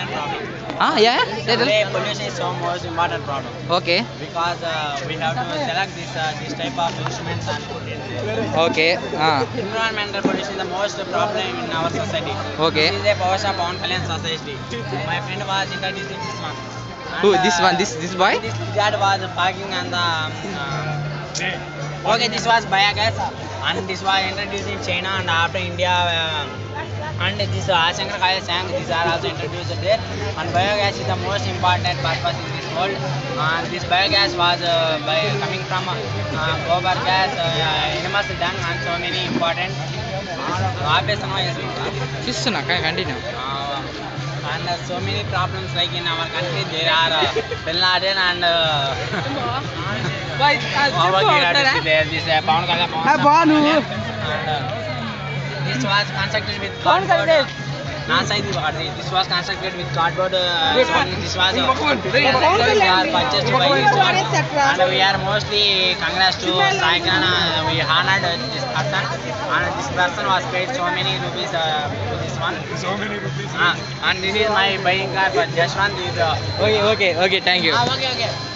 important problem. Yeah. Today pollution is so most important problem Okay. because we have to select this type of instruments and put it there. Okay. Environmental pollution is the most problem in our society. Okay. This is a power shop on Kalyan society. My friend was introducing this one. Who? And, This one. This boy. This dad was parking on the. Okay, this was biogas, and this was introduced in China and after India. And this Ashankar Kaya Sang, these are also introduced there. And biogas is the most important purpose in this world. And this biogas was coming from gobar gas, animals dung, and so many important. చూస్తున్నా continue. And so many problems like in our country there are Bin Laden and there this Pawan Kalyan this was constructed with cardboard. This was constructed with cardboard. This was purchased by this one. And we are mostly congrats to Saikan. We honored this person. And this person was paid so many rupees to this one. So many rupees. And this is my buying car for Jashwant. Okay thank you. Okay.